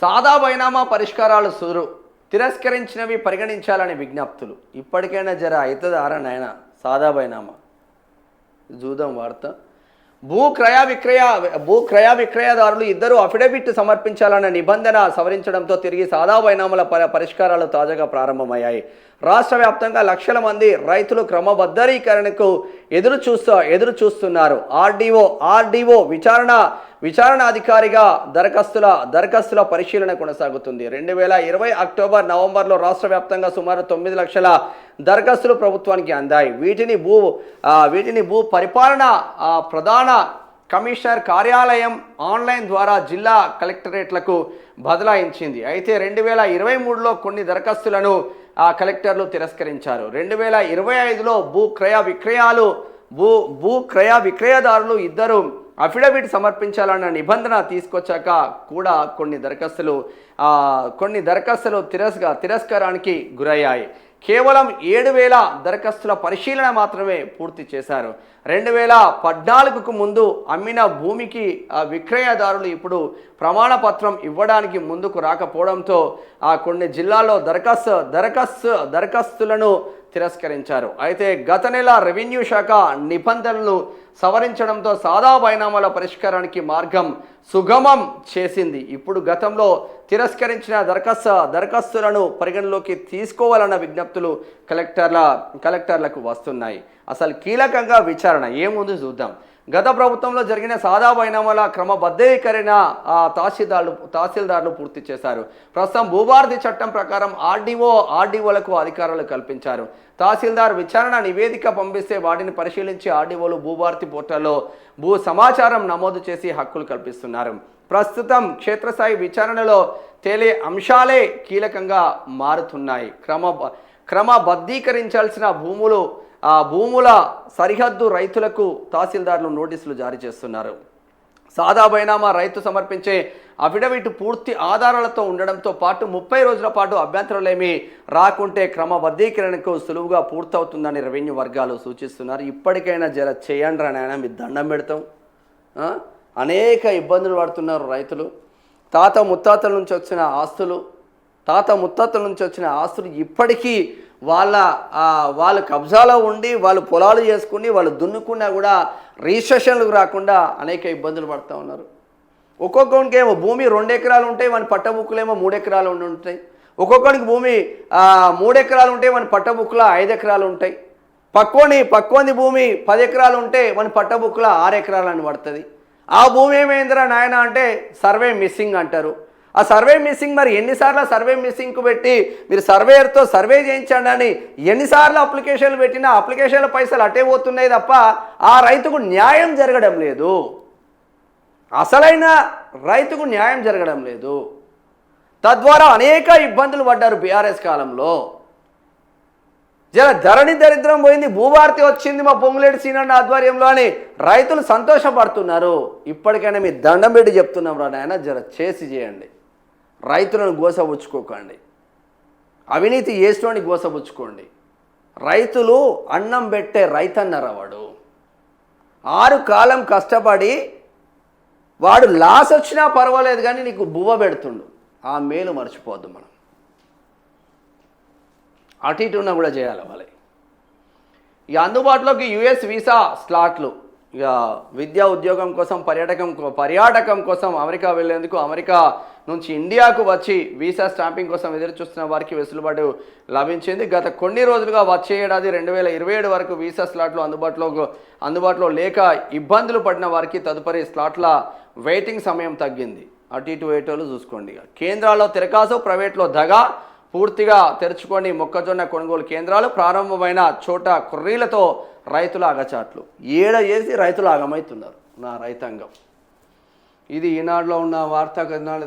సాదా బైనామా పరిష్కారాలు సురు తిరస్కరించినవి పరిగణించాలని విజ్ఞప్తులు. ఇప్పటికైనా జర అవుతుందారా నాయన సాదా బైనామా చూద్దాం వార్త. భూ క్రయ విక్రయదారులు ఇద్దరు అఫిడవిట్ సమర్పించాలన్న నిబంధన సవరించడంతో తిరిగి సాదా బైనామాల పరిష్కారాలు తాజాగా ప్రారంభమయ్యాయి. రాష్ట్ర వ్యాప్తంగా లక్షల మంది రైతులు క్రమబద్ధీకరణకు ఎదురు చూస్తున్నారు. ఆర్డీఓ విచారణ అధికారిగా దరఖాస్తుల పరిశీలన కొనసాగుతుంది. 2020 అక్టోబర్ నవంబర్లో రాష్ట్ర వ్యాప్తంగా సుమారు 9 లక్షల దరఖాస్తులు ప్రభుత్వానికి అందాయి. వీటిని భూ పరిపాలన ప్రధాన కమిషనర్ కార్యాలయం ఆన్లైన్ ద్వారా జిల్లా కలెక్టరేట్లకు బదలాయించింది. అయితే 2023లో కొన్ని దరఖాస్తులను కలెక్టర్లు తిరస్కరించారు. 2025లో భూ క్రయ విక్రయదారులు ఇద్దరు అఫిడవిట్ సమర్పించాలన్న నిబంధన తీసుకొచ్చాక కూడా కొన్ని దరఖాస్తులు తిరస్కారానికి గురయ్యాయి. కేవలం 7,000 దరఖాస్తుల పరిశీలన మాత్రమే పూర్తి చేశారు. 2014కు ముందు అమ్మిన భూమికి విక్రయదారులు ఇప్పుడు ప్రమాణపత్రం ఇవ్వడానికి ముందుకు రాకపోవడంతో కొన్ని జిల్లాల్లో దరఖాస్తులను తిరస్కరించారు. అయితే గత నెల రెవెన్యూ శాఖ నిబంధనలను సవరించడంతో సాదా బైనామాల పరిష్కారానికి మార్గం సుగమం చేసింది. ఇప్పుడు గతంలో తిరస్కరించిన దరఖాస్తులను పరిగణలోకి తీసుకోవాలన్న విజ్ఞప్తులు కలెక్టర్లకు వస్తున్నాయి. అసలు కీలకంగా విచారణ ఏముంది చూద్దాం. గత ప్రభుత్వంలో జరిగిన సాదా బైనామాల క్రమబద్ధీకరణ తహసీల్దార్లు పూర్తి చేశారు. ప్రస్తుతం భూభారతి చట్టం ప్రకారం ఆర్డీఓలకు అధికారాలు కల్పించారు. తహసీల్దార్ విచారణ నివేదిక పంపిస్తే వాటిని పరిశీలించి ఆర్డీఓలు భూభారతి పోర్టల్లో భూ సమాచారం నమోదు చేసి హక్కులు కల్పిస్తున్నారు. ప్రస్తుతం క్షేత్రస్థాయి విచారణలో తేలే అంశాలే కీలకంగా మారుతున్నాయి. క్రమబద్ధీకరించాల్సిన భూముల సరిహద్దు రైతులకు తహసీల్దార్లు నోటీసులు జారీ చేస్తున్నారు. సాదా బైనామా రైతు సమర్పించే అఫిడవిట్ పూర్తి ఆధారాలతో ఉండడంతో పాటు 30 రోజుల పాటు అభ్యంతరాలేమీ రాకుంటే క్రమబద్ధీకరణకు సులువుగా పూర్తవుతుందని రెవెన్యూ వర్గాలు సూచిస్తున్నారు. ఇప్పటికైనా జర చేయండి రా నాయన, మీరు దండం పెడతాం. అనేక ఇబ్బందులు పడుతున్నారు రైతులు. తాత ముత్తాతల నుంచి వచ్చిన ఆస్తులు ఇప్పటికీ వాళ్ళ కబ్జాలో ఉండి వాళ్ళు పొలాలు చేసుకుని వాళ్ళు దున్నుకున్నా కూడా రిజిస్ట్రేషన్లకు రాకుండా అనేక ఇబ్బందులు పడుతూ ఉన్నారు. ఒక్కొక్కరికి ఏమో భూమి 2 ఎకరాలు ఉంటాయి, మన పట్టబుక్కులేమో 3 ఎకరాలు ఉంటాయి. ఒక్కొక్కరికి భూమి 3 ఎకరాలు ఉంటాయి, మన పట్టబుక్కులో 5 ఎకరాలు ఉంటాయి. పక్కోని భూమి 10 ఎకరాలు ఉంటే మన పట్టబుక్కులో 6 ఎకరాలని పడుతుంది. ఆ భూమి ఏమైందిరా నాయన అంటే సర్వే మిస్సింగ్ అంటారు. ఆ సర్వే మిస్సింగ్ మరి ఎన్నిసార్లు సర్వే మిస్సింగ్కు పెట్టి మీరు సర్వేయర్తో సర్వే చేయించండి అని ఎన్నిసార్లు అప్లికేషన్లు పెట్టినా అప్లికేషన్ల పైసలు అట్టే పోతున్నాయి తప్ప ఆ రైతుకు న్యాయం జరగడం లేదు. అసలైన రైతుకు న్యాయం జరగడం లేదు. తద్వారా అనేక ఇబ్బందులు పడ్డారు బీఆర్ఎస్ కాలంలో. ధరణి దరిద్రం పోయింది, భూభారతి వచ్చింది మా పొంగులేటి సీనన్న ఆధ్వర్యంలో అని రైతులు సంతోషపడుతున్నారు. ఇప్పటికైనా మీ దండం పెట్టి చెప్తున్నాం రా నాయన, చేసి చేయండి. రైతులను గోసపుచ్చుకోకండి, అవినీతి చేసేవాడిని గోసపుచ్చుకోండి. రైతులు అన్నం పెట్టే రైతన్నరవాడు 6 కాలం కష్టపడి వాడు లాస్ వచ్చినా పర్వాలేదు కానీ నీకు బువ్వ పెడుతుండు. ఆ మేలు మర్చిపోవద్దు మనం. అటు ఇటు ఉన్నా కూడా చేయాలి వాళ్ళే. ఇక అందుబాటులోకి యుఎస్ వీసా స్లాట్లు. ఇక విద్యా ఉద్యోగం కోసం పర్యాటకం కోసం అమెరికా వెళ్లేందుకు అమెరికా నుంచి ఇండియాకు వచ్చి వీసా స్టాంపింగ్ కోసం ఎదురు చూస్తున్న వారికి వెసులుబాటు లభించింది. గత కొన్ని రోజులుగా వచ్చే ఏడాది 2027 వరకు వీసా స్లాట్లు అందుబాటులో లేక ఇబ్బందులు పడిన వారికి తదుపరి స్లాట్ల వెయిటింగ్ సమయం తగ్గింది. అటు ఇటు వేటోళ్ళు చూసుకోండి. కేంద్రాల్లో తిరకాసు, ప్రైవేట్లో దగా. పూర్తిగా తెరుచుకొని మొక్కజొన్న కొనుగోలు కేంద్రాలు ప్రారంభమైన చోట కుర్రీలతో రైతుల అగచాట్లు. చేసి రైతులు ఆగమవుతున్నారు నా రైతాంగం. ఇది ఈనాడులో ఉన్న వార్తా కథనాలు.